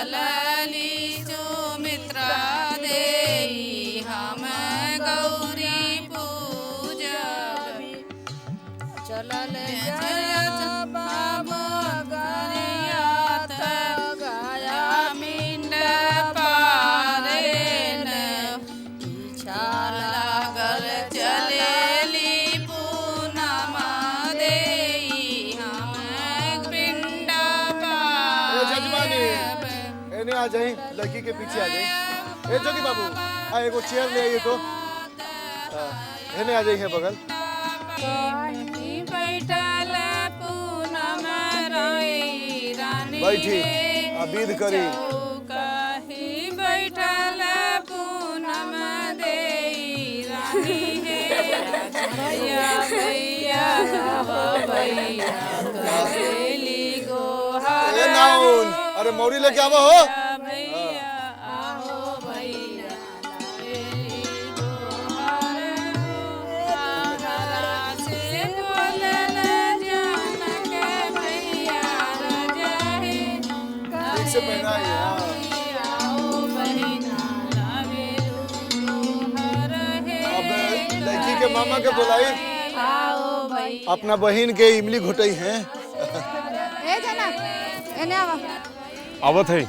चलली सुमित्रा देई हम गौरी पूजब चलल बाबा गरियात गया मिंड पारेन इच्छा लागल चलेली पूनमा देई हम पिंड पारे आ जाए, लड़की के पीछे आ जाए। ए जोगी बाबू, एगो चेयर ले आइए तो। एने आ जाइए बगल। बैठी, अबीद करी। बैठल पूनम देई रानी हे भैया भैया भैया करेली गोहार। अरे मौरी लेके आवा हो। मामा के बुलाई अपना बहन के इमली घोटई है। ए जना एने आवा आवत है।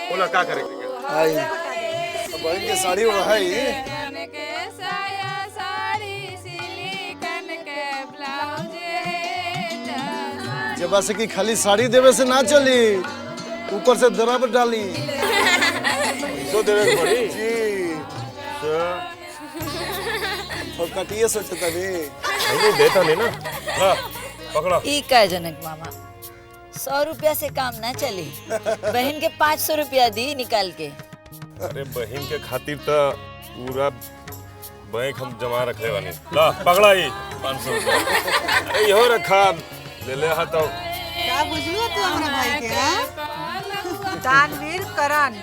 बोला क्या करेंगे? आई बहन के साड़ी ओढ़ाई। जब से कि खाली साड़ी देवे से ना चली, ऊपर से दरब डाली। तो देवे पड़ी जी। और कटिए सोचता नहीं। नहीं देता नहीं ना। ला पकड़ा। ई का जनक मामा 100 रुपया से काम ना चली। बहन के 500 रुपया दी निकाल के। अरे बहन के खातिर तो पूरा बैंक हम जमा रखले बानी। ला पकड़ा ही 500 रुपया। अरे यो रखा ले ले हा तो क्या बुझलू तू हमरा भाई के? हां दानवीर करण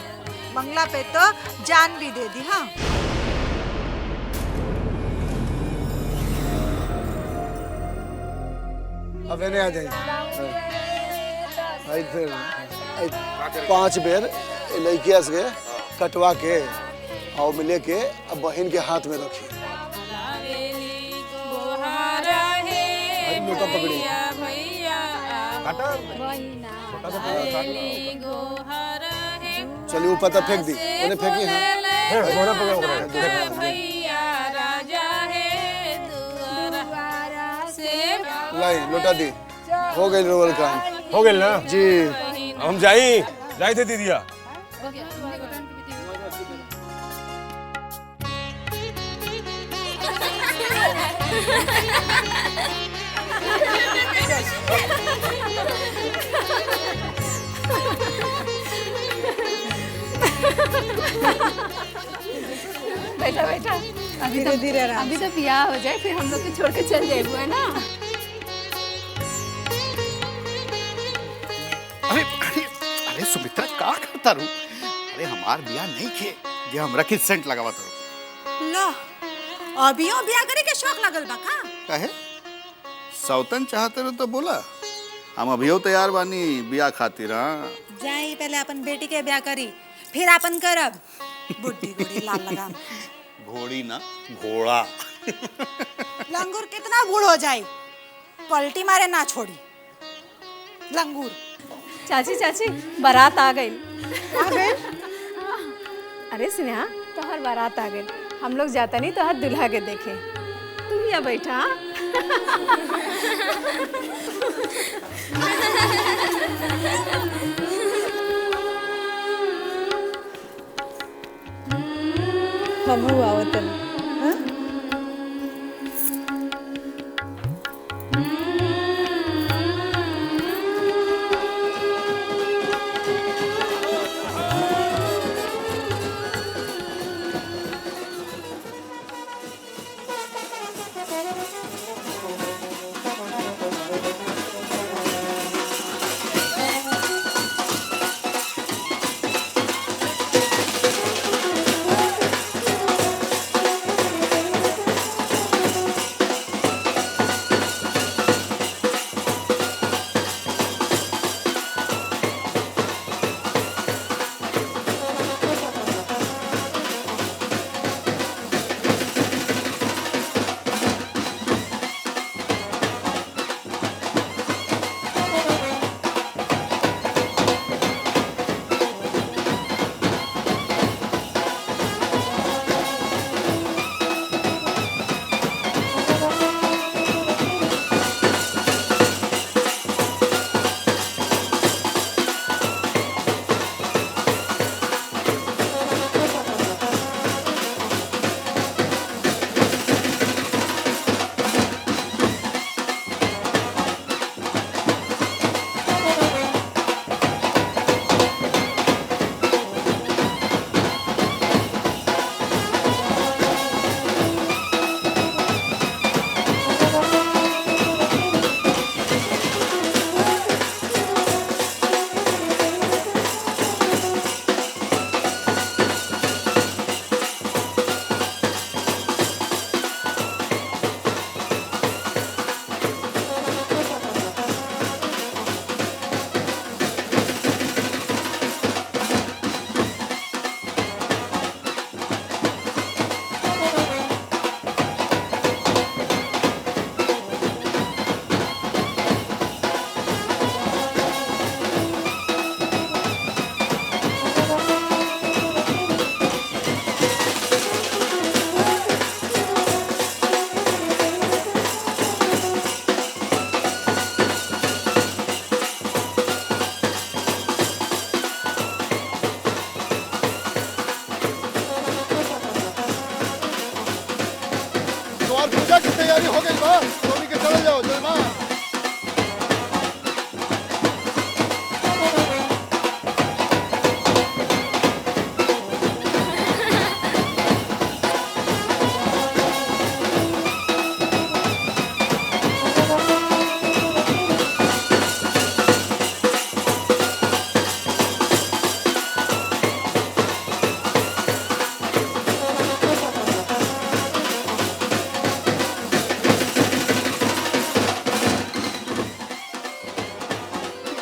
मंगला पे तो जान भी दे दी। हां अब एने आ जाइए। आई फिर 5 बेर लड़किया से कटवा के और मिले के अब बहन के हाथ में रखी। मोटा पकड़ी। चलिए ऊपर तक फेंक दी। उन्हें फेंकी है। लाई लोटा दी। हो गई रोल काम। हो गई ना जी। हम जाई थे दीदिया। बैठा बैठा अभी तो धीरे अभी तो ब्याह हो जाए फिर हम लोग को छोड़ के चल जाए है ना। अरे अरे अरे सुमित्रा का करता रू? अरे हमार बियाह नहीं खे जे हमरा के सेंट लगावत रू। ला अभियो बियाह करे के शौक लगल बा का? काहे? सौतन चाहते रहो तो बोला, हम अभियो तैयार बानी बियाह खातिर। हां जाई पहले अपन बेटी के ब्याह करी फिर अपन करब। बुड्ढी घोड़ी लाल लगाम। घोड़ी ना घोड़ा। लंगूर कितना बूढ़ हो जाए पलटी मारे ना छोड़ी। लंगूर चाची चाची बारात आ गई। आ गई? अरे स्नेहा तोहर बारात आ गई। हम लोग जाता नहीं तोहर दुल्हा के देखे। तू यहाँ बैठा। हम हुआ वतन। हमार पूजा की तैयारी हो गई बा, सोनी के चल जाओ जयमाल।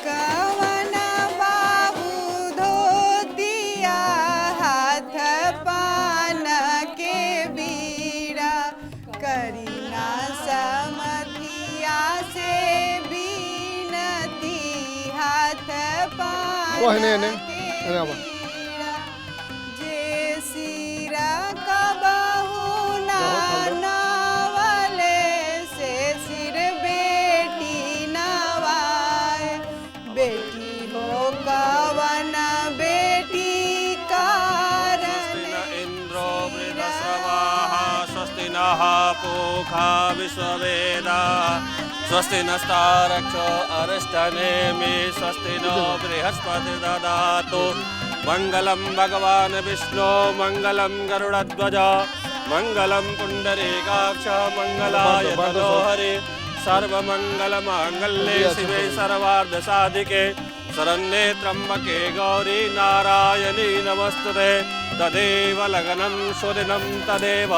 कवना बाबू धोतिया हाथ पान के बीड़ा करीना समधिया से बीनती हाथ पान ओह, एने, एने, के एने आवा। बीड़ा जे सिरा कबहू ना नावले से सिर बेटी नवाए बेटी हो कवन बेटी कारण इंद्रो वृद्धश्रवाः स्वस्ति नः पूषा विश्ववेदा स्वस्ति नस्तारक्षो अरिष्टनेमि स्वस्ति नो बृहस्पतिर्दधातु मंगलम भगवान् विष्णु मंगलम गरुड़ध्वज मंगलम पुंडरीकाक्ष मंगलाय तनोहरि सर्वमंगलमांगल्ये शिवे सर्वार्धसाधिके शरण्ये त्र्यंबके गौरी नारायणी नमस्तुते तदेव लग्नं सुदिनं तदेव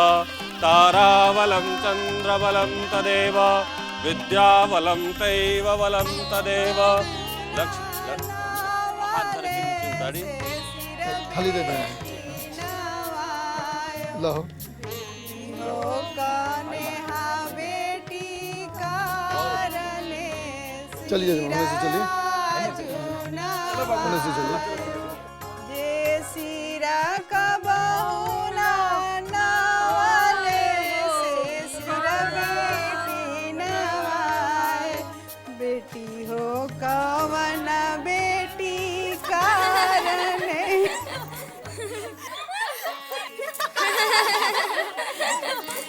ताराबलं चंद्रबलं तदेव विद्याबलं तैव बलं तदेव हाथ धर के नीचे उतारी खाली दे देना लो चलिए होने से चलिए होने से चलिए जे सिरा कबहू ना नावले से सिर बेटी नवाए बेटी हो कवन बेटी कारण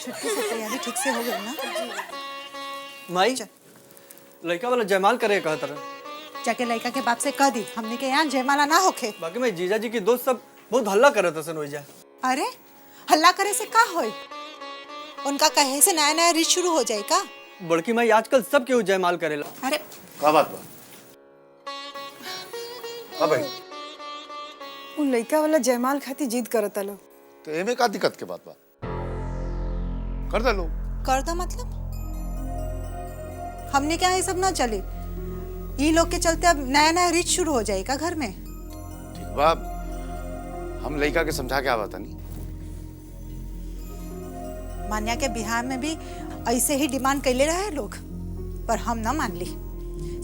छुट्टी से तैयारी ठीक से हो गई ना? माई लड़का वाला जयमाल करे कहत रहे, जाके लड़का के बाप से कह दी हमने के यहाँ जयमाला ना होखे। बाकी मैं जीजा जी की दोस्त सब बहुत हल्ला करे थे सन ओइजा। अरे हल्ला करे से का होई? उनका कहे से नया नया रीत शुरू हो जाए का? बड़की माई आजकल सब केहू जयमाल करेला। अरे का बात बा? हाँ भाई, उ लड़का वाला जयमाल खातिर जिद करता लो। तो एमे का दिक्कत के बात बा? कर दे लो। कर दो मतलब? हमने क्या ये सब ना चले? ये लोग के चलते अब नया नया रीत शुरू हो जाएगा घर में। ठीक बा, हम लड़का के समझा के आवता नहीं। मान्या के बिहार में भी ऐसे ही डिमांड कैले रहे लोग, पर हम ना मान ली।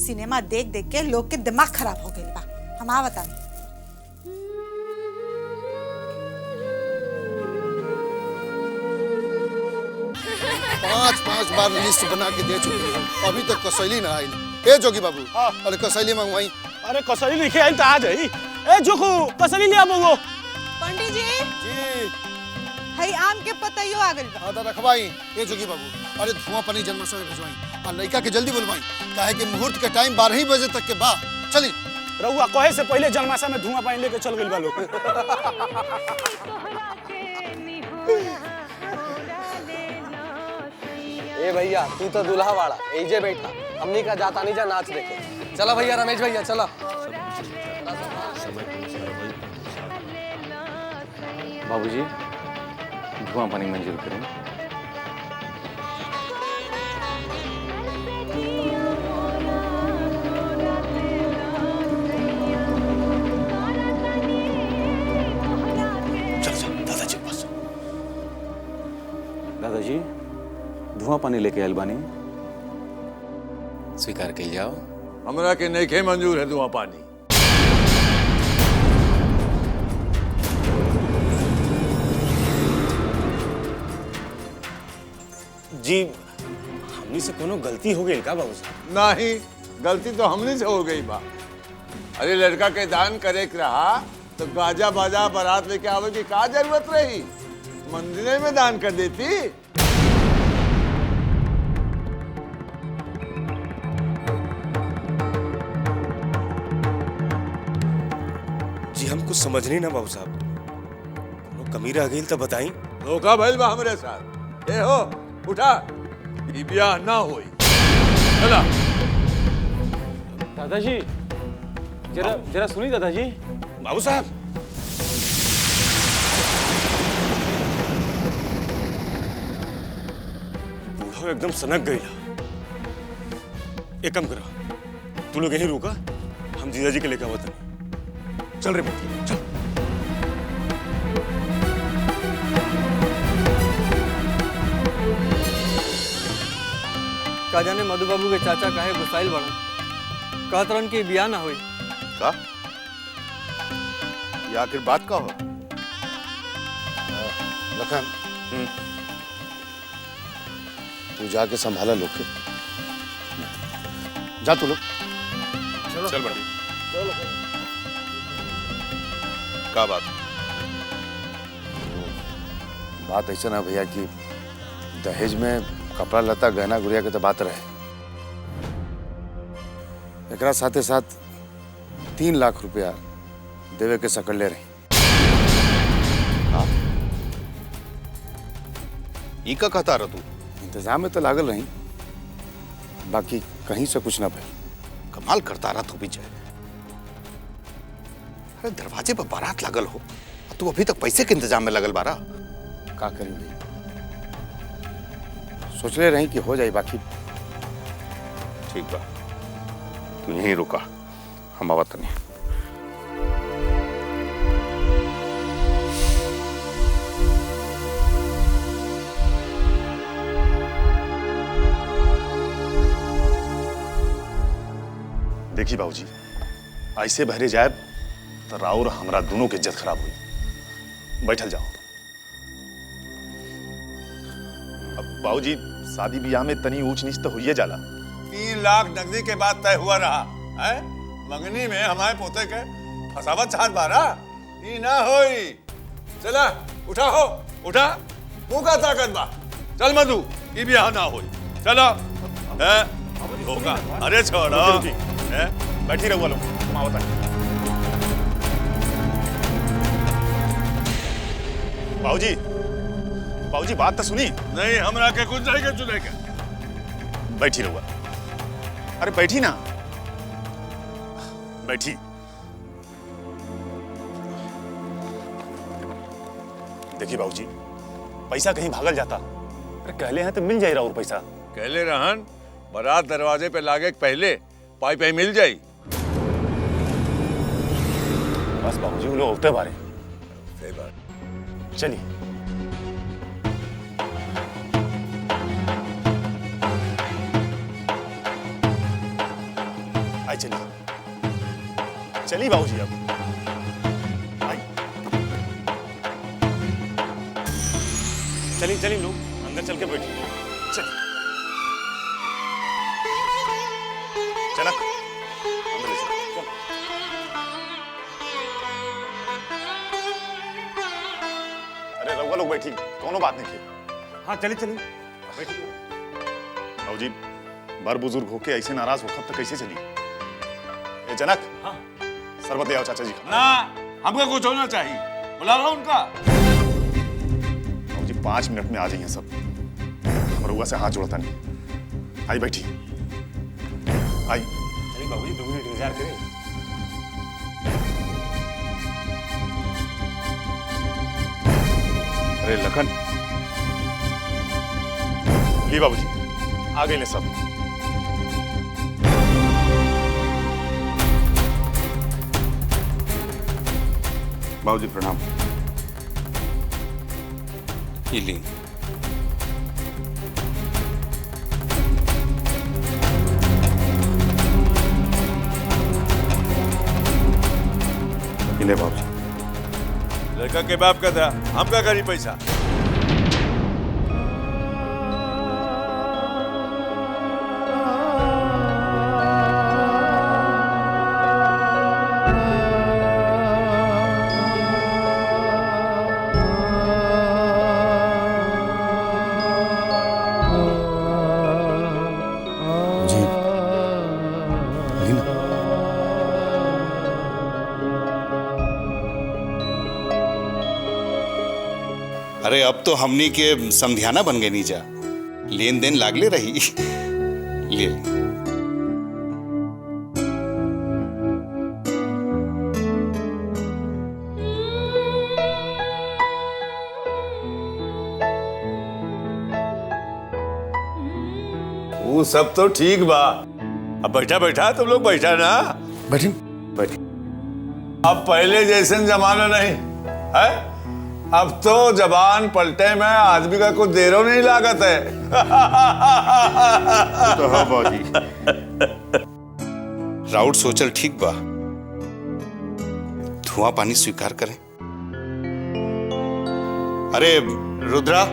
सिनेमा देख देख के लोग के दिमाग खराब हो गए बा। हम आवता नहीं। 5 बार लिस्ट बना के दे चुकी है, अभी तक कसैली ना आई। ए जोगी बाबू, अरे कसैली मंगवाई। अरे कसैली लिखे आई तो आ जाई। ए जोखू कसैली ले आबो। पंडित जी जी हई आम के पतइयो आ गइल बा। आधा रखवाई। ए जोगी बाबू, अरे धुआं पानी जन्मोत्सव में भेजवाई और लड़का के जल्दी बुलवाई, काहे कि मुहूर्त के टाइम 12 ही बजे तक के बा। चली रउआ कहे से पहले जन्माशा में धुआं पानी लेके चल गइल बा लोग। ए भैया तू तो दूल्हा वाला एजे बैठा, हमनी का जाता नहीं जा नाच देखे। चला भैया रमेश भैया चला। बाबूजी धुआं पानी मंजूर करें। दादाजी के पास। दादाजी धुआं पानी लेके आयल बानी, स्वीकार कर जाओ। हमरा के नइखे मंजूर है धुआं पानी। जी हमनी से कोनो गलती हो गई का बाबूजी? नहीं, गलती तो हमने से हो गई बा। अरे लड़का के दान करे के रहा तो गाजा बाजा बारात लेके आवे की का जरूरत रही? मंदिर में दान कर देती। बाबूजी हम कुछ समझ नहीं ना बाबू साहब। कोनो कमी रह गई तो बताई। धोखा भइल बा हमरे साथ। ए हो उठा, ई ब्याह ना होई। चला। दादाजी जरा जरा सुनिए दादाजी। बाबू साहब बूढ़ो एकदम सनक गई। एक काम करा, तू लोग यहीं रुका, हम जीजा जी के लेकर आवत हैं। चल रे बेटी चल। का जाने मधु बाबू के चाचा काहे गुस्साइल बड़न, कहत रहन कि बियाह ना होई। का ये आखिर बात का हो? लखन तू जाके संभाला लोग के। जा तू लोग। चल बड़ा। का बात? बात ऐसा ना भैया कि दहेज में कपड़ा लता गहना गुड़िया के तो बात रहे, एकरा साथे साथ 3 लाख रुपया देवे के सकड़ले रही। ई का कहता रह तू? इंतजाम में तो लागल रही, बाकी कहीं से कुछ ना भई। कमाल करता रहा तू भी जय। अरे दरवाजे पर बारात लगल हो, तू अभी तक पैसे के इंतजाम में लगल बारा। का करी भई, सोचले रही कि हो जाए, बाकी ठीक बा, तू यहीं रुका, हम आवत नहीं। देखिए बाबूजी, ऐसे बहरे जाए तो राउर हमरा दोनों के इज्जत खराब हुई। बैठल जाओ। अब बाबूजी शादी ब्याह में तनी ऊंच नीच तो हुई जाला। 3 लाख नकदी के बाद तय हुआ रहा है। मंगनी में हमारे पोते के फसावत चाहत बारा, ई ना होई। चला उठा हो, उठा। तू का ताकत बा? चल मधु, ई ब्याह ना होई। चलो। होगा। अरे छोड़ो। बैठी रहो लोग, हम आवत हैं। बाबूजी, बाबूजी बात तो सुनी। नहीं, हमरा के कुछ नहीं के चुने के। बैठी रहो। अरे बैठी ना, बैठी। देखिए बाबूजी, पैसा कहीं भागल जाता। अरे कहले हैं तो मिल जाए और पैसा। कहले रहन बारात दरवाजे पे लागे पहले पाई पाई मिल जाई। बस बाबूजी वो लोग होते बारे। सही बात। चलिए। आई चलिए, चलिए बाबूजी अब। आई चलिए चलिए लोग अंदर चल के बैठिए। चलिए जनक अंदर ले चलो। अरे रउआ लोग बैठी, कोनो बात नहीं की। हाँ चलिए चलिए बैठिए। बाबूजी बड़ बुजुर्ग होके ऐसे नाराज होखब तो कैसे चली? ए जनक, हाँ शरबत ले आओ चाचा जी का। ना, हमको कुछ होना चाहिए, बुला लो उनका। बाबूजी 5 मिनट में आ जाइए सब। हम रउआ से हाथ जोड़ता नहीं। आई बैठी, आई। चलिए बाबूजी 2 मिनट इंतजार करें। अरे लखन, ली बाबूजी आ गए ले सब। बाबूजी प्रणाम। ये ली। ले बाबूजी। लड़का के बाप का था, हम क्या करी पैसा? अरे अब तो हमनी के समझाना बन गए नीजा, लेन देन लागले रही। ले वो सब तो ठीक बा। अब बैठा बैठा तुम लोग बैठा ना, बैठे बैठे। अब पहले जैसे जमाना नहीं है। अब तो जबान पलटे में आदमी का कुछ देरो नहीं लागत है। तो हाँ बाजी, राउत सोचल ठीक बा, धुआं पानी स्वीकार करें। अरे रुद्रा,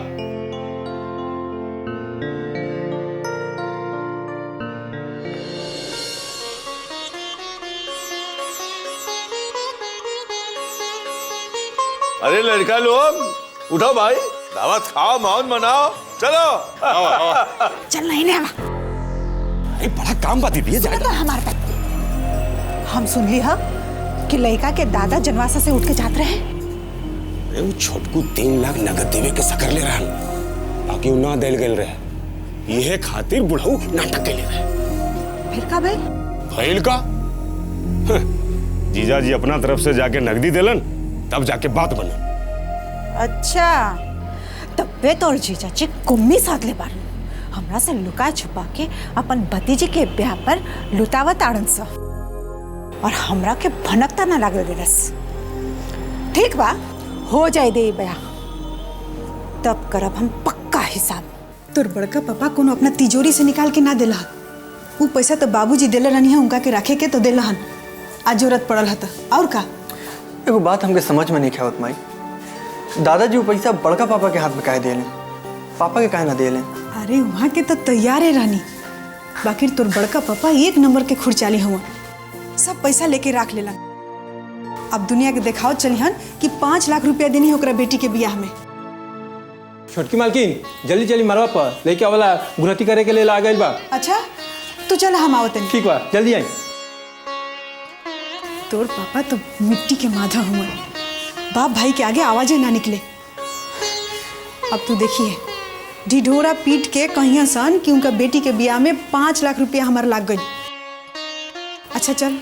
अरे लड़का लोग उठो भाई, दावत खाओ, मौज मनाओ, चलो। चल नहीं ले अरे बड़ा काम बात दीदी, तो हमारे पे हम सुन ली हा कि लड़का के दादा जनवासा से उठ के जात रहे। अरे वो छोटकू 3 लाख नगद देवे के सकर ले रहन, बाकी वो ना देल गेल रहे। यह खातिर बुढ़ऊ नाटक के ले रहे। फिर का भाई? भइल का? जीजा जी अपना तरफ से जाके नगदी देलन, तब जाके बात बना। अच्छा, तब्बे तोर जीजा जी कुम्मी साथ ले बार हमरा से लुका छुपा के अपन भतीजे के ब्याह पर लुटावत आड़न सा, और हमरा के भनकता ना लागल देरस। ठीक बा, हो जाए दे ब्याह, तब करब हम पक्का हिसाब। तोर बड़का पापा कोनो अपना तिजोरी से निकाल के ना देला, वो पैसा तो बाबूजी देले रहनी है, उनका के रखे के तो देला हन, आज जरूरत पड़ल हता। और का? एगो बात हमके समझ में नहीं आवत माई, दादाजी वो पैसा बड़का पापा के हाथ में काहे देले, पापा के काहे ना देले? अरे वहाँ के तो तैयार है रानी, बाकी तोर बड़का पापा 1 नंबर के खुरचाली हुआ, सब पैसा लेके रख लेला। अब दुनिया के देखाओ चलिहन कि 5 लाख रुपया देनी होकरा बेटी के बियाह में। छोटकी मालकिन जल्दी जल्दी मरवा पर लेके वाला गुनती करे के लिए आ गइल बा। अच्छा तो चल हम आवत नहीं। ठीक बा, जल्दी आई। तोर पापा तो मिट्टी के माधा हुआ, बाप भाई के आगे आवाजें ना निकले। अब तू देखिए ढिढोरा पीट के कहिया सन कि उनका बेटी के ब्याह में 5 लाख रुपया हमारा लाग गई। अच्छा चल,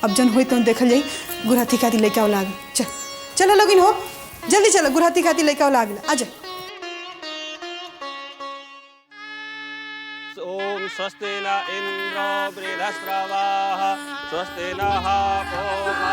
अब जन होई तो देखल जाई, गुरहाती खाती लेके आओ लाग। चल चलो लोगिन हो, जल्दी चलो, गुरहाती खाती लेके आओ लाग। आ जा। ओम स्वस्ति न इंद्रो बृहस्पतिः स्वस्ति नः पूर्वा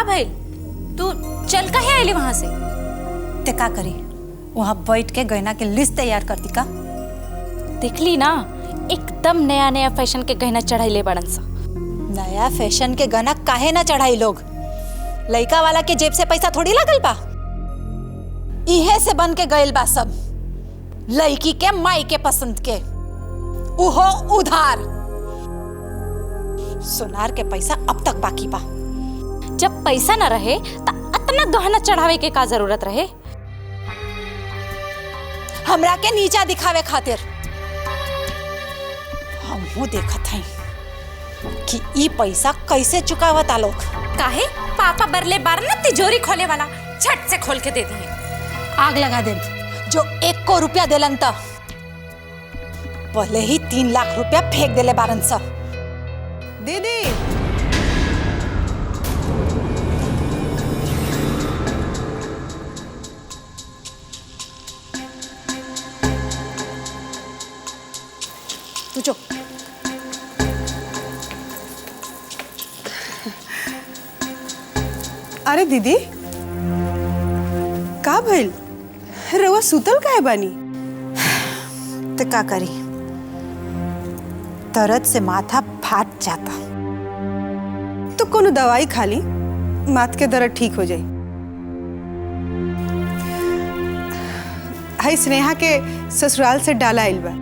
भाई तू चल काहे आइली वहां से? ते का करी वहां बैठ के गहना के लिस्ट तैयार करती का। देखली ना एकदम नया नया फैशन के गहना चढ़ाइले बड़न सा। नया फैशन के गहना काहे ना चढ़ाई लोग, लड़का वाला के जेब से पैसा थोड़ी लागल बा, इहे से बन के गइल बा सब, लड़की के माई के पसंद के, उहो उधार। सोनार के पैसा अब तक बाकी बा। जब पैसा न रहे त इतना गहना चढ़ावे के का जरूरत रहे? हमरा के नीचा दिखावे खातिर। हमहू देखत हई कि ई पैसा कैसे चुकावता लोग। काहे पापा बरले बार न तिजोरी खोले वाला झट से खोल के दे दिए। आग लगा दे जो 1 को रुपया देलन त पहले ही 3 लाख रुपया फेंक देले बारन सा। दीदी तू चुप। अरे दीदी का भइल, रउआ सुतल काहे बानी? तो का करी, दर्द से माथा फाट जाता। तो कोनो दवाई खा ली, माथ के दर्द ठीक हो जाई। हाय स्नेहा के ससुराल से डाला आइल बा,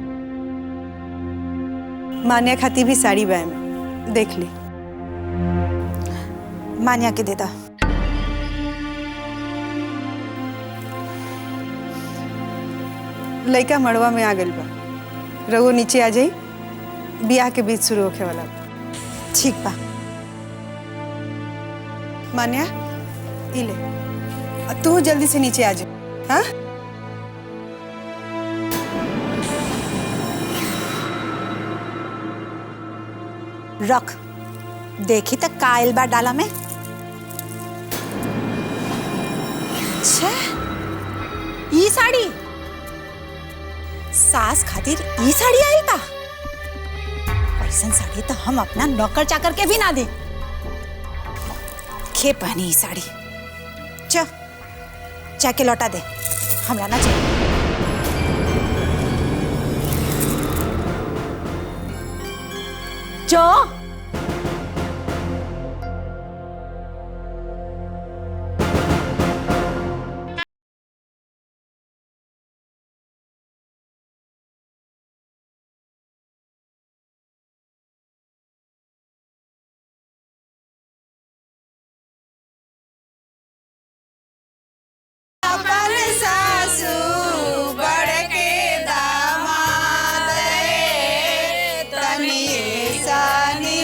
मान्या खाती भी साड़ी बा में, देख ली। मान्या के दे दा। लइका मड़वा में आ गइल बा, रउआ नीचे आ जाई, बियाह के बीच शुरू होखे वाला बा। ठीक बा। मान्या ई ले, तू जल्दी से नीचे आ जा। हाँ रख, देखी तक का आइल बा डाला में। छे, ई साड़ी सास खातिर ई साड़ी आइल बा। ऐसन साड़ी तो हम अपना नौकर चाकर के भी ना दे। खे पहनी ई साड़ी, च जाके लौटा दे, हमरा ना चाहिए। जो सासू बड़के दामाद तनी सानी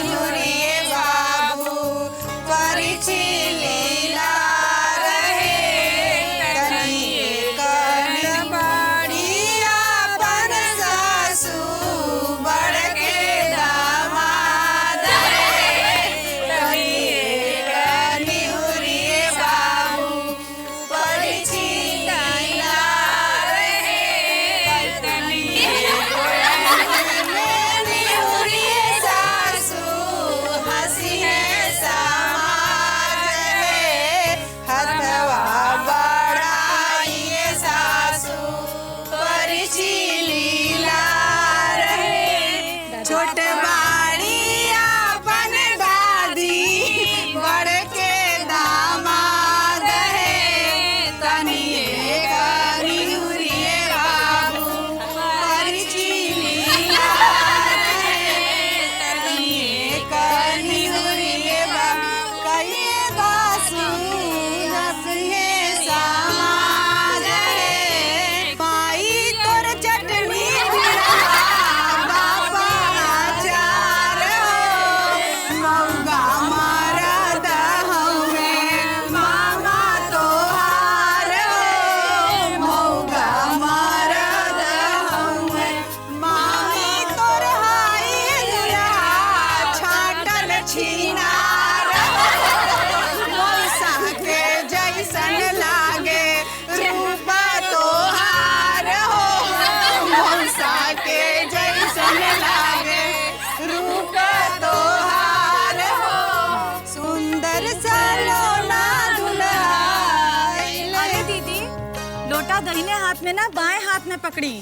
लोटा दाहिने हाथ में ना बाएं हाथ में पकड़ी।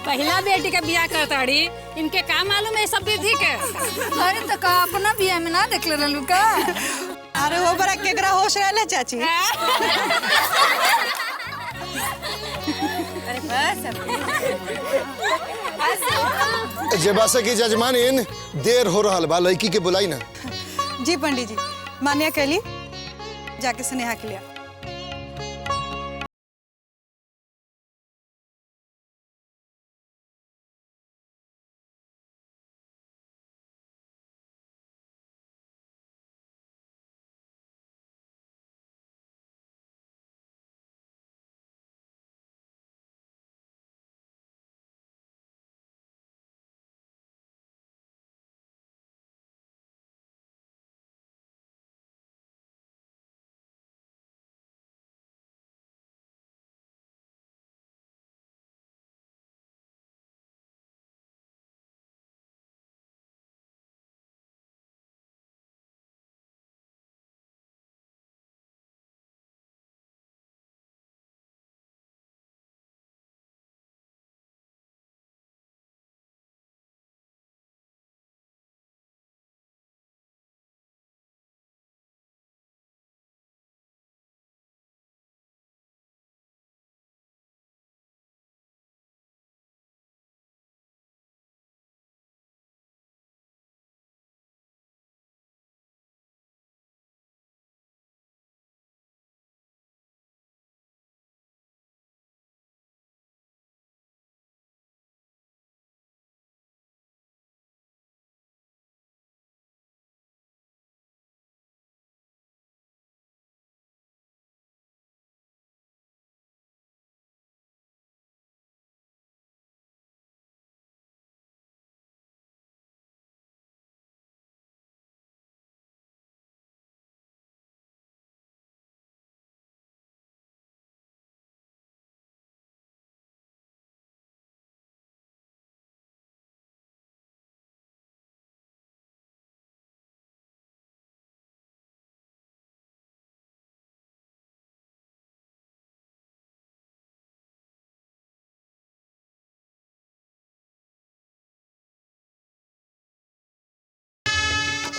पहला बेटी का बियाह करताड़ी, इनके का मालूम है सब विधि के। अरे तो का अपना बियाह में ना देख ले लुका। अरे वो बड़ा केकरा होश रहले चाची। अरे बस जेबासा की जजमानीन देर हो रहा बा, लड़की के बुलाई ना। जी पंडित जी, मान्या कैली जाके स्नेहा के लिया।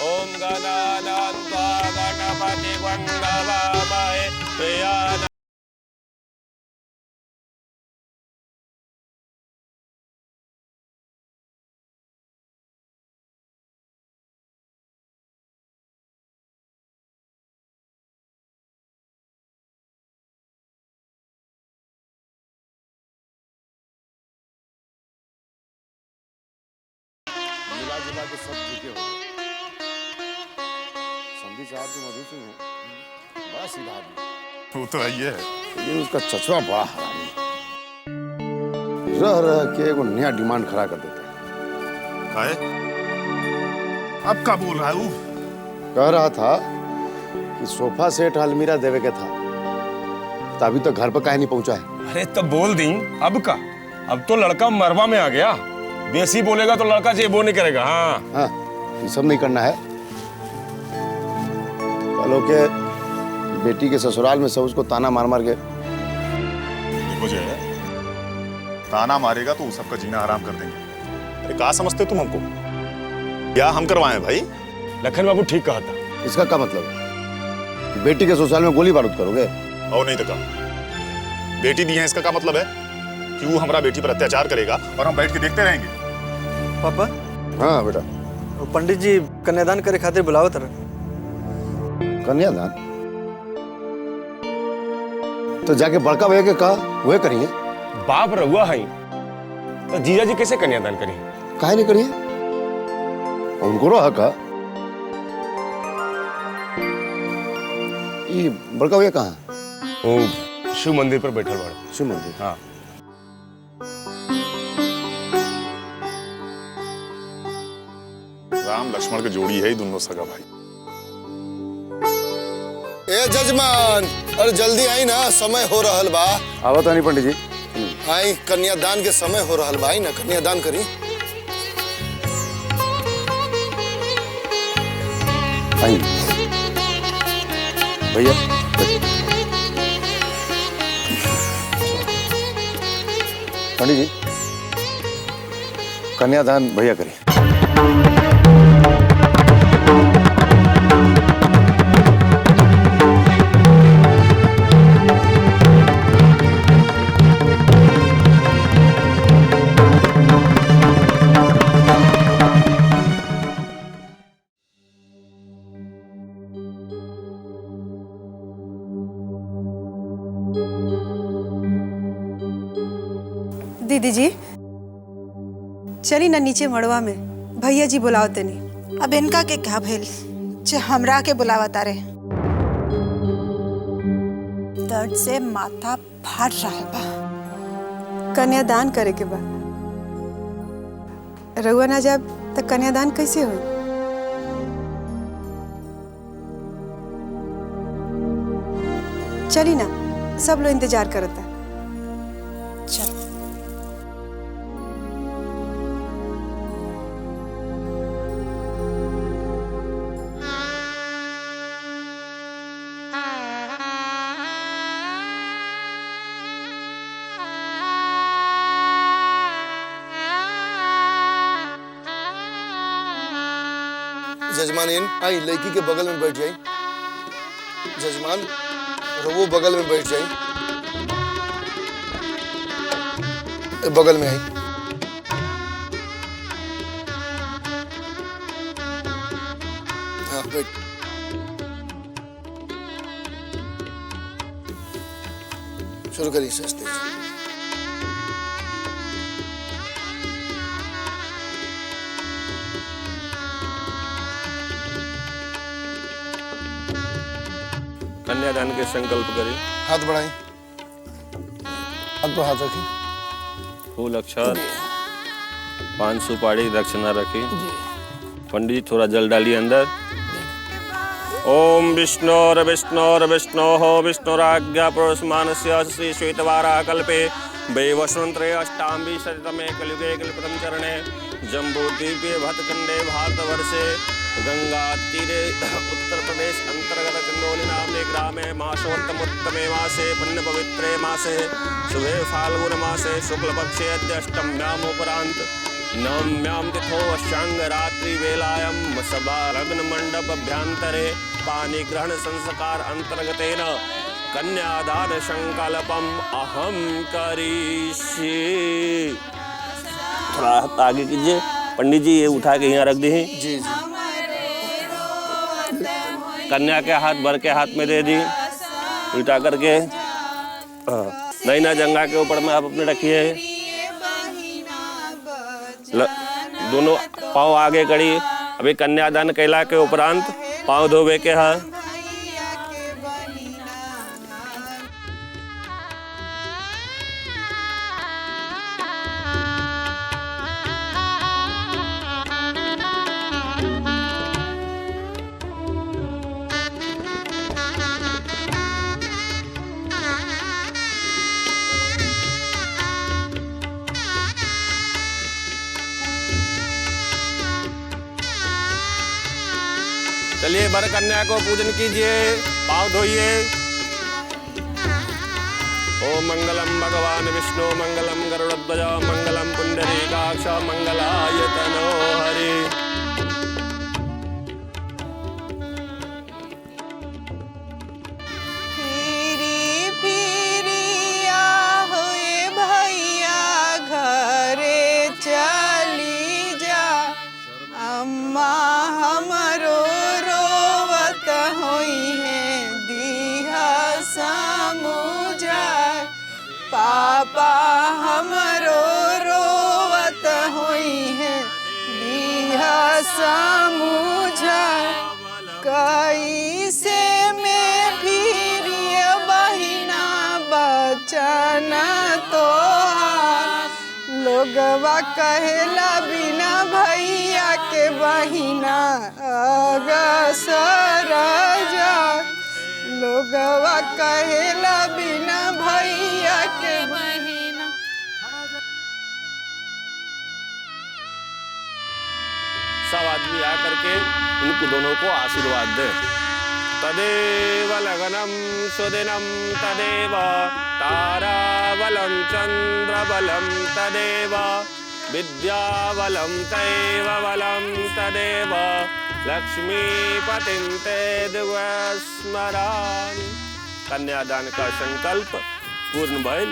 ओम गणानान्त्वा गणपति वन्दवामहे प्रियान् मिला जुला के सब ठीके हो गए। संधि साहब जो मधु सिंह है बड़ा सीधा आदमी, वो तो है लेकिन उसका चचवा बड़ा हरामी, रह रह के एगो नया डिमांड खड़ा कर देता है। अब क्या बोल रहा है वो? कह रहा था कि सोफा सेट अलमीरा देवे के था, तो अभी तो घर पर काहे नहीं पहुंचा है। अरे तब बोल दी, अब का? अब तो लड़का मरवा में आ गया, बेसी बोलेगा तो लड़का जेबो नहीं करेगा। हाँ हाँ, ये सब नहीं करना है। कल के बेटी के ससुराल में सब उसको ताना मार मार के। देखो जय, ताना मारेगा तो सबका जीना आराम कर देंगे। अरे कहाँ समझते तुम हमको? क्या हम करवाएं भाई? लखन बाबू ठीक कहा था। इसका क्या मतलब? बेटी के ससुराल में गोली बारूद करोगे? और नहीं तो क्या? बेटी दी है, इसका क्या मतलब है कि वो हमारा बेटी पर अत्याचार करेगा और हम बैठ के देखते रहेंगे? पापा। हाँ बेटा। पंडित जी कन्यादान करे खातिर बुलावत रहे। कन्यादान? तो जाके बड़का भैया के कहा वह करिए। बाप रहुआ है तो जीजा जी कैसे कन्यादान करिए? काहे नहीं करिए? उनको रो हक। ये बड़का भैया कहाँ? वो शिव मंदिर पर बैठल बड़ा। शिव मंदिर? हाँ। राम लक्ष्मण की जोड़ी है, दोनों सगा भाई। ए जजमान, अरे जल्दी आई ना, समय हो रहल बा। आवत नहीं पंडित जी। आई, कन्यादान के समय हो रहल बा, आई ना कन्यादान करी। आई भैया। पंडित जी कन्यादान भैया करिए। दीदी जी चली ना नीचे मड़वा में, भैया जी बुलाओ तनी। अब इनका के क्या भेल जे हमरा के बुलावा तारे? दर्द से माथा फाट रहा बा। कन्यादान करे के बा, रउआ ना जाब तो कन्यादान कैसे होई? चली ना, सब लोग इंतजार करता। चल जजमान आई लड़की के बगल में बैठ जाई। जजमान रवो बगल में बैठ जाई, बगल में आई। हाँ बैठ। शुरू करिए सस्ते से। कन्यादान के संकल्प करें। हाथ बढ़ाएं, हाथ पर हाथ रखें। फूल अक्षर 5 सुपारी दक्षिणा रखी। पंडित जी थोड़ा जल डालिए अंदर। ओम विष्णोर्विष्णोर्विष्णोः विष्णुराज्ञा पुरुषमानस्य श्री श्वेतवारा कल्पे वैवस्वंतरे अष्टाम्बी शततमे कलियुगे कल्पतम चरणे जम्बूद्वीपे भटकंडे भारतवर्षे गंगा तीरे उत्तर प्रदेश अंतर्गत चंदौली नामने ग्रामे मासोत्तमोत्तमे मासे पुण्य पवित्रे मासे शुभे फाल्गुन मासे शुक्ल पक्षे अद्य अष्टम्याम उपरांत नवम्याम तिथो अष्टांग रात्रि वेलायां सभा लग्न मंडप अभ्यंतरे पानी ग्रहण संस्कार अंतर्गतेन कन्यादान संकल्पम अहम करिष्ये। थोड़ा हाथ आगे कीजिए पंडित जी, ये उठा के यहाँ रख दी। जी जी। कन्या के हाथ बर के हाथ में दे दी, उल्टा करके। नहीं ना जंगा के ऊपर में आप अपने रखिए। दोनों पाँव आगे करी। अभी कन्यादान कैला के उपरांत पाँव धोवे के हाँ। चलिए वर कन्या को पूजन कीजिए, पाँव धोइए। ओम मंगलम भगवान विष्णु मंगलम गरुड़ध्वज मंगलम पुंडरीकाक्ष मंगलाय तनो हरि। पापा हमरो रोवत होई है दिया समझा कैसे में फिर बहिना बचन तोहार लोगवा कहेला बिना भैया के बहिना अगसर जा लोगवा कहेला बिना भैया के बहिना। सब आदमी आकर के इनको दोनों को आशीर्वाद दे। तदेव लगनम सुदिनम तदेव तारावलं चंद्रबलं तदेव विद्याबलं तैव बलं तदेव लक्ष्मीपतिं ते दिव्य स्मरामि। कन्यादान का संकल्प पूर्ण भइल।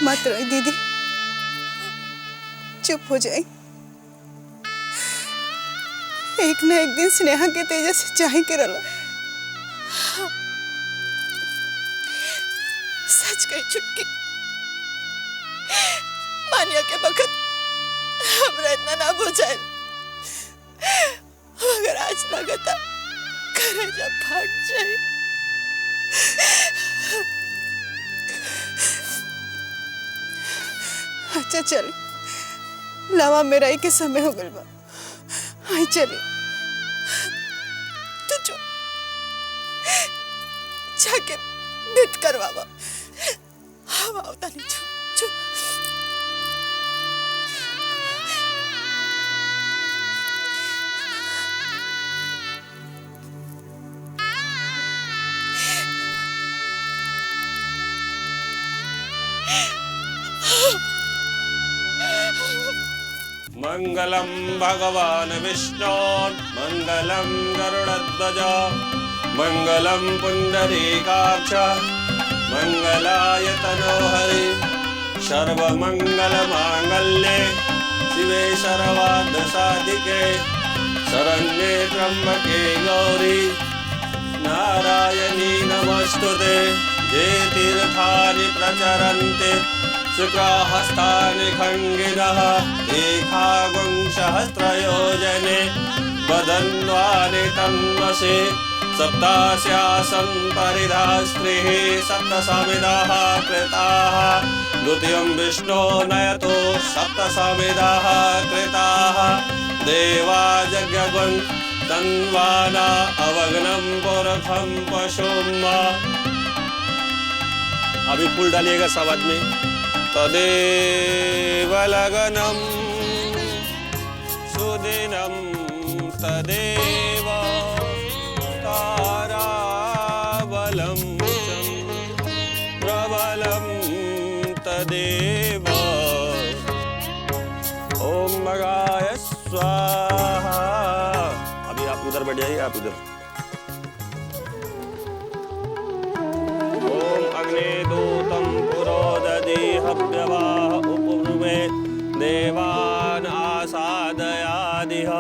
मत रोई दीदी, चुप हो जाए। एक न एक दिन स्नेहा के तेजा से चाहे के रला। सच कही छुटकी, मानिया के बखत हमरा इतना ना बुझाए, मगर आज लगता करेजा फाट जाए। अच्छा चल, लावा मेरा ही के समय हो गल बा। आई चली तो जो जाके भेंट करवावा। हम आवता नहीं जो मंगलम भगवान विष्णु मंगलम गरुड़ध्वज मंगलम पुंडरीकाक्ष मंगलाय तनोहरि सर्वमंगल मांगल्ये शिवे सर्वार्थ साधिके शरण्ये त्र्यंबके गौरी नारायणी नमस्तुते। जे तीर्थानि प्रचरन्ते शुक्रहस्तानि खङ्गिनः एकागुंसहस्रयोजने वदन्वानि तन्मसे। सप्तास्यासन् परिधा स्त्रीः सप्तसमिदाः कृताः द्वितीयं विष्णो नयतो सप्तसमिदाः कृताः देवा यज्ञगुन् तन्वाना अवग्नं पुरखं पशुम्। अभी फूल डालिएगा सब आदमी। तदेव लगनं सुदिनं तदेव ताराबलं प्रबलं तदेव। ओम मगाय स्वाहा। अभी आप उधर बैठ जाइए, आप इधर। ओम अग्निदूतं पुरोदधि हव्यवाह उपब्रुवे देवान् आसादयादिह।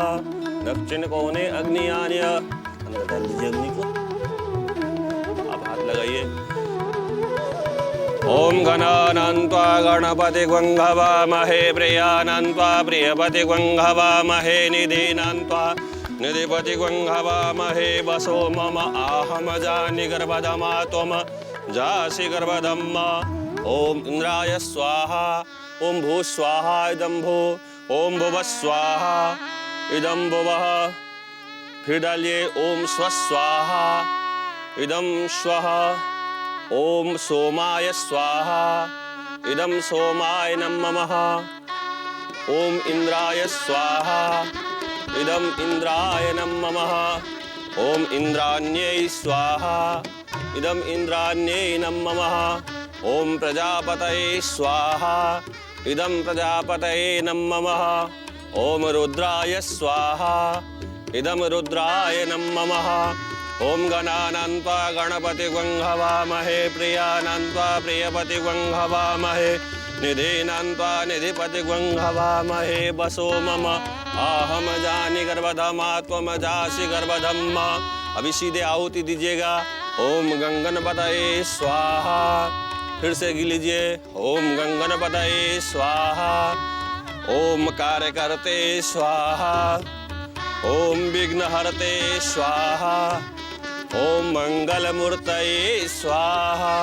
दक्षिण कोने अग्नि आर्य, अंदर डाल दीजिए अग्नि को। आप हाथ लगाइए। ओम गणानान्त्वा गणपतिं हवामहे प्रियानान्त्वा प्रियपतिं हवामहे निधीनान्त्वा निधिपतिं हवामहे वसो मम आहम जानि गर्भधमा त्वम जासि गर्भधम्मा। ओम इंद्राय स्वाहा। ओम भू स्वाहा इदं भू। ओम भुवः स्वाहा इदं भुवः। फिर डालिए ओम स्व स्वाहा इदं स्वः। ओम सोमाय स्वाहा इदं सोमाय नमः। ओम इंद्राय स्वाहा इदं इंद्राय नमः। ओम इंद्राण्यै स्वाहा इदं इंद्राण्यै नमः। ओम प्रजापतये स्वाहा इदं प्रजापतये नमः। ओम रुद्राय स्वाहा इदं रुद्राय नमः। ओम गणानान्त्वा गणपतिं हवामहे प्रियानान्त्वा प्रियपतिं हवामहे निधीनान्त्वा निधिपतिं हवामहे वसो मम आहम जानि गर्भधमा त्वम जासि गर्भधम्मा। अभी सीधे आहुति दीजिएगा। ओम गंगनपतये स्वाहा। फिर से गिन लीजिए। ओम गंगनपतये स्वाहा। ओम कार्यकर्ते स्वाहा। ओम विघ्नहरते स्वाहा, ओम मंगलमूर्तये स्वाहा,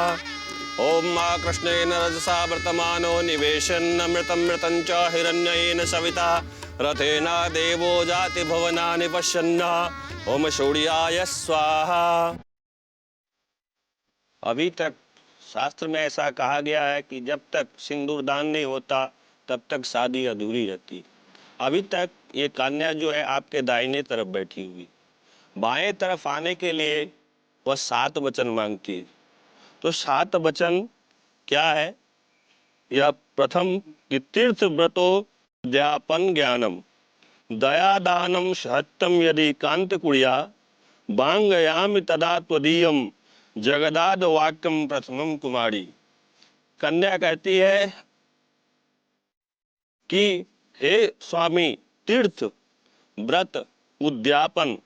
ओम माँ कृष्णेन रजसा वर्तमानो निवेशन्नमृतं च हिरण्येन सविता रथेना देवो जाति भुवनानि पश्यन्ना। ओम सूर्याय स्वाहा। अभी तक शास्त्र में ऐसा कहा गया है कि जब तक सिंदूर दान नहीं होता तब तक शादी अधूरी रहती। अभी तक ये कन्या जो है आपके दाहिने तरफ बैठी हुई, बाएं तरफ आने के लिए वह 7 वचन मांगती है। तो 7 वचन क्या है? यह प्रथम कि तीर्थ व्रतो ज्ञापन ज्ञानम दया दानम सत्यम यदि कांत कुड़िया बांगयामि तदा त्वदीयम जगदाद वाक्यम प्रथमम कुमारी। कन्या कहती है कि हे स्वामी, तीर्थ व्रत उद्यापन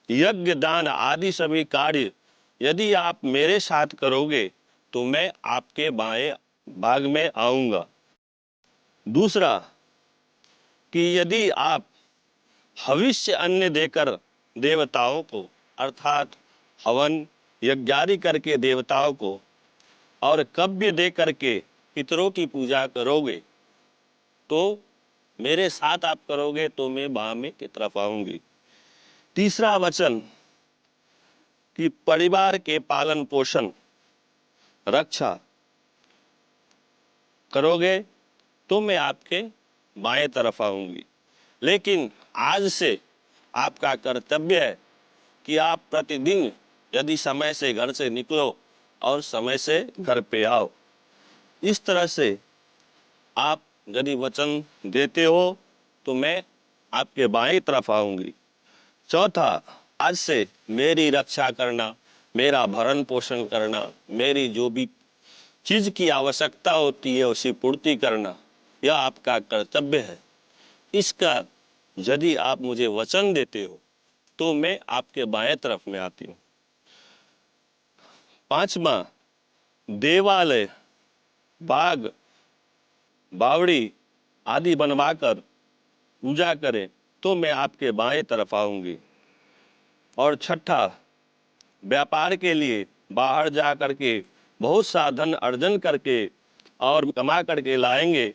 यज्ञ दान आदि सभी कार्य यदि आप मेरे साथ करोगे तो मैं आपके बाएं भाग में आऊंगा। दूसरा कि यदि आप हविष्य अन्न देकर देवताओं को अर्थात हवन यज्ञादि करके देवताओं को और कव्य दे करके पितरों की पूजा करोगे तो मेरे साथ आप करोगे तो मैं बाएं की तरफ आऊंगी। तीसरा वचन कि परिवार के पालन पोषण रक्षा करोगे तो मैं आपके बाएं तरफ आऊंगी। लेकिन आज से आपका कर्तव्य है कि आप प्रतिदिन यदि समय से घर से निकलो और समय से घर पे आओ। इस तरह से आप यदि वचन देते हो तो मैं आपके बाएं तरफ आऊंगी। चौथा, आज से मेरी रक्षा करना, मेरा भरण पोषण करना, मेरी जो भी चीज की आवश्यकता होती है उसी पूर्ति करना, यह आपका कर्तव्य है। इसका यदि आप मुझे वचन देते हो तो मैं आपके बाएं तरफ में आती हूँ। पांचवा, देवालय बाग बावड़ी आदि बनवाकर पूजा करें तो मैं आपके बाएं तरफ आऊंगी। और छठा, व्यापार के लिए बाहर जा करके बहुत सा धन अर्जन करके और कमा करके लाएंगे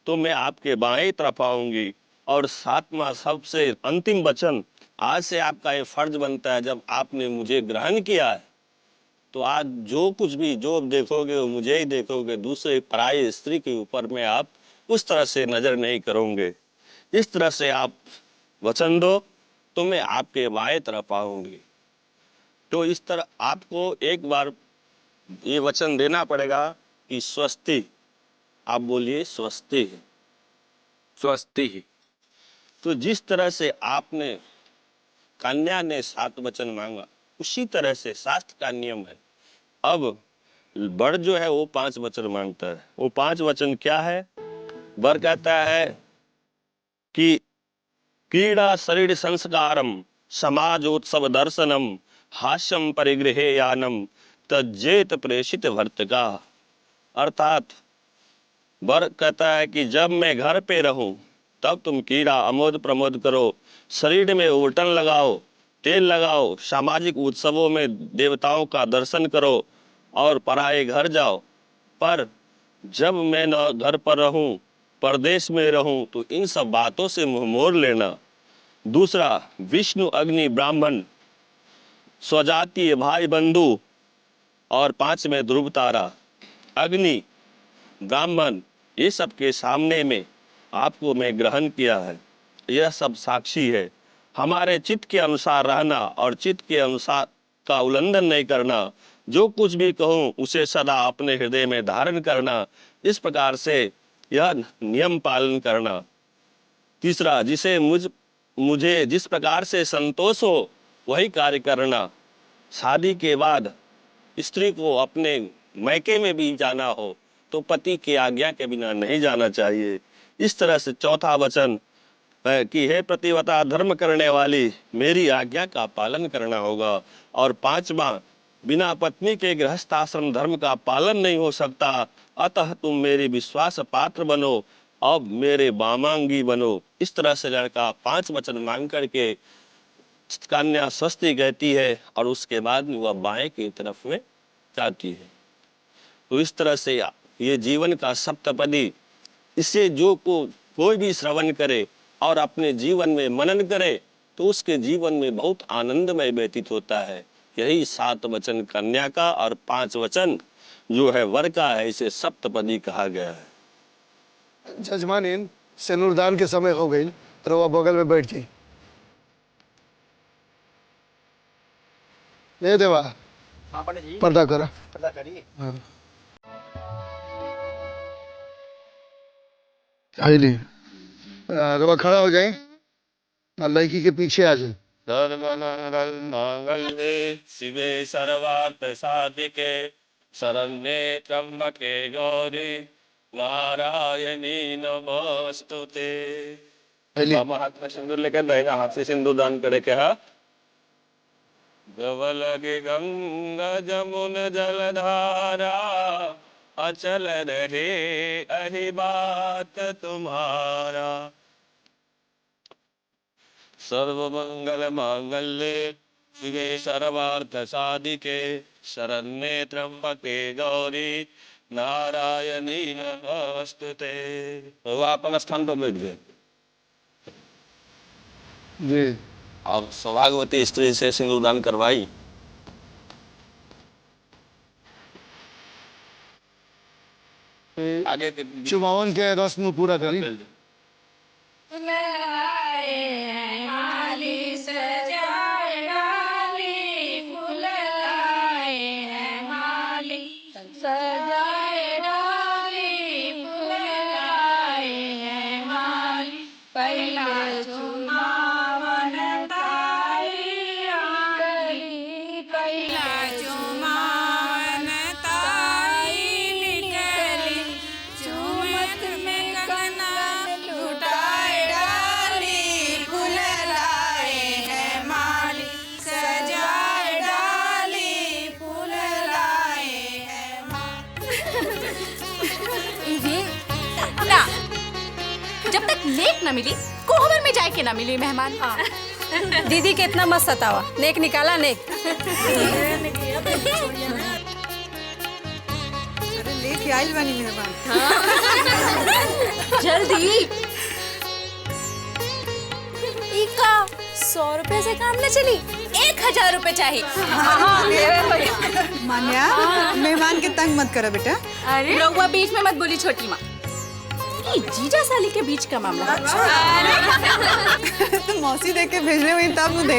तो मैं आपके बाएं तरफ आऊंगी। और सातवां सबसे अंतिम वचन, आज से आपका ये फर्ज बनता है, जब आपने मुझे ग्रहण किया है तो आज जो कुछ भी जो देखोगे वो मुझे ही देखोगे, दूसरे पराई स्त्री के ऊपर में आप उस तरह से नजर नहीं करोगे। इस तरह से आप वचन दो तो मैं आपके बाएं तरफ आऊंगी। तो इस तरह आपको एक बार ये वचन देना पड़ेगा कि स्वस्ति, आप बोलिए स्वस्ति, स्वस्ति। तो जिस तरह से आपने कन्या ने 7 वचन मांगा उसी तरह से शास्त्र का नियम है। अब वर जो है वो 5 वचन मांगता है। वो 5 वचन क्या है? वर कहता है कि क्रीड़ा शरीर संस्कारम समाजोत्सव दर्शनम हास्यम परिगृहे यानम तज्जेत प्रेषित भर्तका। अर्थात वर कहता है कि जब मैं घर पे रहूं तब तुम क्रीड़ा अमोद प्रमोद करो, शरीर में उबटन लगाओ, तेल लगाओ, सामाजिक उत्सवों में देवताओं का दर्शन करो और पराए घर जाओ। पर जब मैं न घर पर रहूं, परदेश में रहूं तो इन सब बातों से मुंह मोड़ लेना। दूसरा, विष्णु अग्नि ब्राह्मण स्वजातीय भाई बंधु और 5 में ध्रुव तारा अग्नि ब्राह्मण, ये सब के सामने में आपको मैं ग्रहण किया है। यह सब साक्षी है। हमारे चित्त के अनुसार रहना और चित्त के अनुसार का उल्लंघन नहीं करना। जो कुछ भी कहूँ उसे सदा अपने हृदय में धारण करना। इस प्रकार से यह नियम पालन करना। तीसरा, जिसे मुझे जिस प्रकार से संतोष हो वही कार्य करना। शादी के बाद स्त्री को अपने मैके में भी जाना हो तो पति की आज्ञा के बिना नहीं जाना चाहिए। इस तरह से चौथा वचन है कि हे प्रतिव्रता धर्म करने वाली, मेरी आज्ञा का पालन करना होगा। और 5वां, बिना पत्नी के गृहस्थ आश्रम धर्म का पालन नहीं हो सकता, अतः तुम मेरे विश्वास पात्र बनो, अब मेरे वामांगी बनो। इस तरह से लड़का 5 वचन मांग करके कन्या स्वस्ति कहती है और उसके बाद में वह बाएं की तरफ में जाती है। तो इस तरह से ये जीवन का सप्तपदी, इसे जो कोई भी श्रवण करे और अपने जीवन में मनन करे तो उसके जीवन में बहुत आनंदमय व्यतीत होता है। यही 7 वचन कन्या का और 5 वचन जो है वर का है, इसे सप्तपदी कहा गया है। जजमानीन सिनुरदान के समय हो गई, रवा बगल में बैठ गई। ले देवा पर्दा करा। पर्दा करिए। हाँ। आइए रवा खड़ा हो जाए, लड़की के पीछे आ जाए। शिवे सर्वार्थ साधिके शरण्ये त्र्यंबके गौरी नारायणी नमोस्तुते। हाथ में सिंदूर लेकर दाहिना हाथ से सिंदूर दान करे। क्या गवल के गंगा जमुन जलधारा अचल रहे अहि बात तुम्हारा। सर्वमंगल मांगल्ये शिवे सर्वार्थ साधिके शरण्ये त्र्यंबके गौरी नारायणी नमोस्तुते। वो आप अपना स्थान पर बैठ गए। जी। अब सौभाग्यवती स्त्री से सिंदूरदान करवाई। आगे चुमावन के रस्म पूरा करी। नेक न मिली कोहबर में जाके न मिली मेहमान। दीदी के इतना मत सतावा, नेक निकाला नेक। अरे लेके आइल बानी मेहमान। जल्दी। इका 100 रुपए से काम न चली, 1000 रुपए चाहिए। मान्या मेहमान के तंग मत करो बेटा। अरे रउआ बीच में मत बोली छोटी माँ, जीजा साली के बीच का मामला। तो मौसी देख के भेजले हुई तब दे।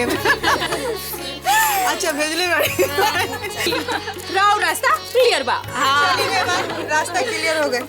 अच्छा भेजले बड़ी। राव रास्ता क्लियर बा। रास्ता क्लियर हो गए।